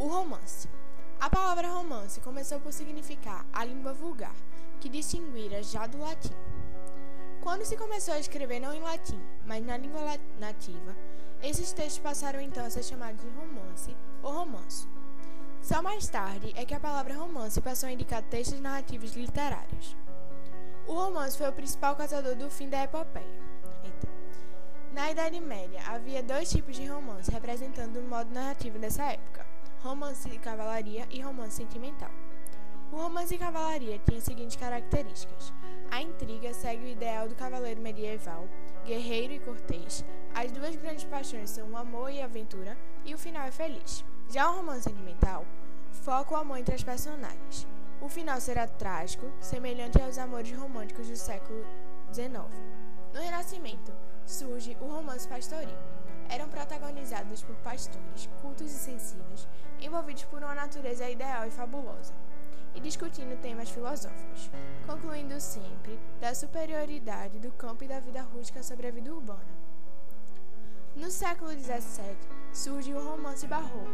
O romance. A palavra romance começou por significar a língua vulgar, que distinguira já do latim. Quando se começou a escrever não em latim, mas na língua nativa, esses textos passaram então a ser chamados de romance ou romanço. Só mais tarde é que a palavra romance passou a indicar textos narrativos literários. O romance foi o principal causador do fim da epopeia. Na Idade Média, havia dois tipos de romance representando o modo narrativo dessa época: romance de cavalaria e romance sentimental. O romance de cavalaria tinha as seguintes características: a intriga segue o ideal do cavaleiro medieval, guerreiro e cortês, as duas grandes paixões são o amor e a aventura, e o final é feliz. Já o romance sentimental foca o amor entre as personagens. O final será trágico, semelhante aos amores românticos do século XIX. No Renascimento, surge o romance pastoril. Eram protagonizados por pastores, cultos e sensíveis, envolvidos por uma natureza ideal e fabulosa, e discutindo temas filosóficos, concluindo sempre da superioridade do campo e da vida rústica sobre a vida urbana. No século XVII, surge o romance barroco,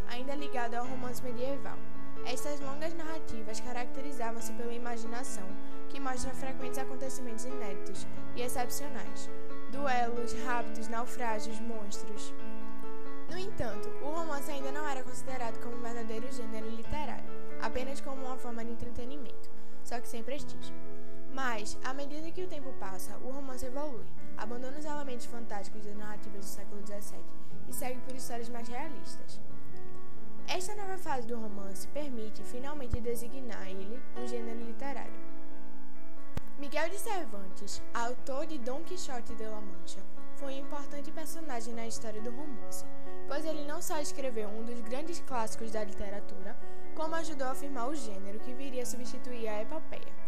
ainda ligado ao romance medieval. Estas longas narrativas caracterizavam-se pela imaginação, que mostra frequentes acontecimentos inéditos e excepcionais, duelos, raptos, naufrágios, monstros. No entanto, o romance ainda não era considerado como um verdadeiro gênero literário, apenas como uma forma de entretenimento, só que sem prestígio. Mas, à medida que o tempo passa, o romance evolui, abandona os elementos fantásticos das narrativas do século XVII e segue por histórias mais realistas. Esta nova fase do romance permite, finalmente, designar ele um gênero literário. Miguel de Cervantes, autor de Dom Quixote de la Mancha, foi um importante personagem na história do romance, pois ele não só escreveu um dos grandes clássicos da literatura, como ajudou a afirmar o gênero que viria a substituir a epopeia.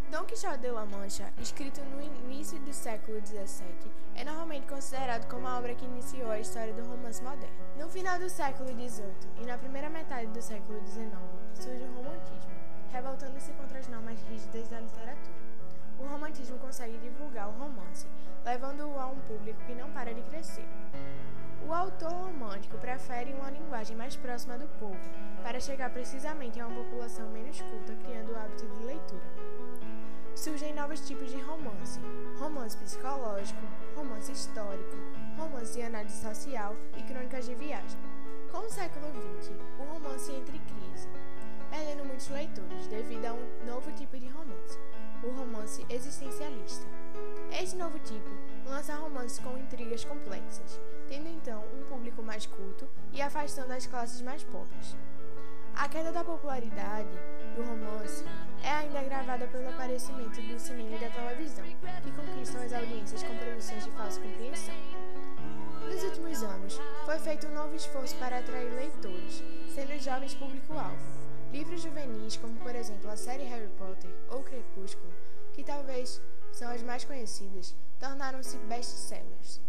Dom Quixote de la Mancha, escrito no início do século XVII, é normalmente considerado como a obra que iniciou a história do romance moderno. No final do século XVIII e na primeira metade do século XIX, surge o romantismo, revoltando-se contra as normas rígidas da literatura. O romantismo consegue divulgar o romance, levando-o a um público que não para de crescer. O autor romântico prefere uma linguagem mais próxima do povo, para chegar precisamente a uma população menos culta, criando o hábito de leitura. Surgem novos tipos de romance: romance psicológico, romance histórico, romance de análise social e crônicas de viagem. Com o século XX, o romance entra em crise, perdendo muitos leitores devido a um novo tipo de romance: o romance existencialista. Este novo tipo lança romances com intrigas complexas, tendo então um público mais culto e afastando as classes mais pobres. A queda da popularidade do romance é ainda agravada pelo aparecimento do cinema e da televisão, que conquistam as audiências com produções de falsa compreensão. Nos últimos anos, foi feito um novo esforço para atrair leitores, sendo os jovens público-alvo. Livros juvenis, como por exemplo a série Harry Potter ou Crepúsculo, que talvez são as mais conhecidas, tornaram-se best-sellers.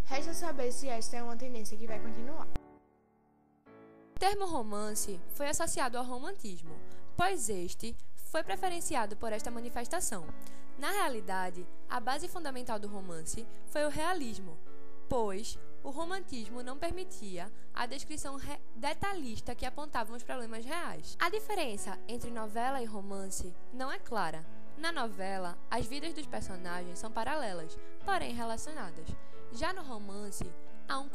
Resta saber se esta é uma tendência que vai continuar. O termo romance foi associado ao romantismo, pois este foi preferenciado por esta manifestação. Na realidade, a base fundamental do romance foi o realismo, pois o romantismo não permitia a descrição detalhista que apontavam os problemas reais. A diferença entre novela e romance não é clara. Na novela, as vidas dos personagens são paralelas, porém relacionadas. Já no romance, há um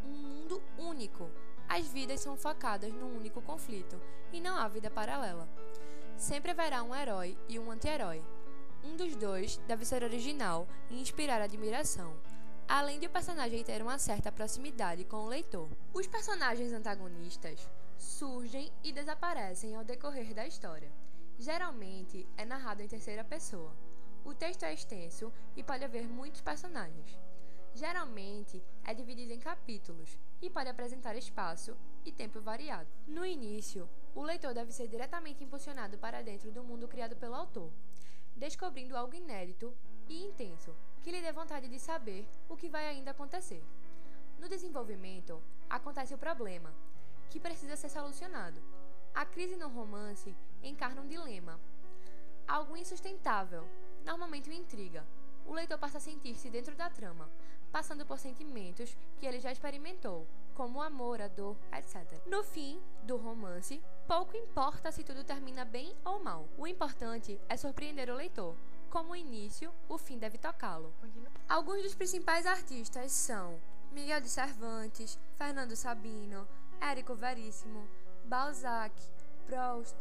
mundo único. As vidas são focadas num único conflito, e não há vida paralela. Sempre haverá um herói e um anti-herói. Um dos dois deve ser original e inspirar admiração, além de o personagem ter uma certa proximidade com o leitor. Os personagens antagonistas surgem e desaparecem ao decorrer da história. Geralmente é narrado em terceira pessoa. O texto é extenso e pode haver muitos personagens. Geralmente é dividido em capítulos e pode apresentar espaço e tempo variado. No início, o leitor deve ser diretamente impulsionado para dentro do mundo criado pelo autor, descobrindo algo inédito e intenso que lhe dê vontade de saber o que vai ainda acontecer. No desenvolvimento, acontece o problema, que precisa ser solucionado. A crise no romance encarna um dilema, algo insustentável, normalmente uma intriga. O leitor passa a sentir-se dentro da trama, passando por sentimentos que ele já experimentou, como o amor, a dor, etc. No fim do romance, pouco importa se tudo termina bem ou mal. O importante é surpreender o leitor. Como o início, o fim deve tocá-lo. Alguns dos principais artistas são Miguel de Cervantes, Fernando Sabino, Érico Veríssimo, Balzac, Proust,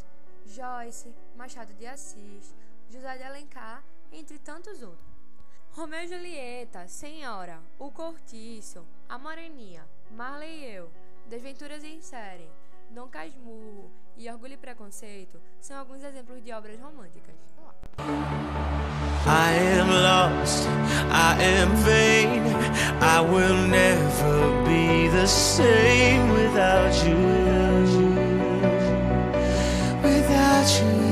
Joyce, Machado de Assis, José de Alencar, entre tantos outros. Romeu e Julieta, Senhora, O Cortiço, A Moreninha, Marley e Eu, Desventuras em Série, Dom Casmurro e Orgulho e Preconceito são alguns exemplos de obras românticas. I am lost, I am vain, I will never be the same without you, without you.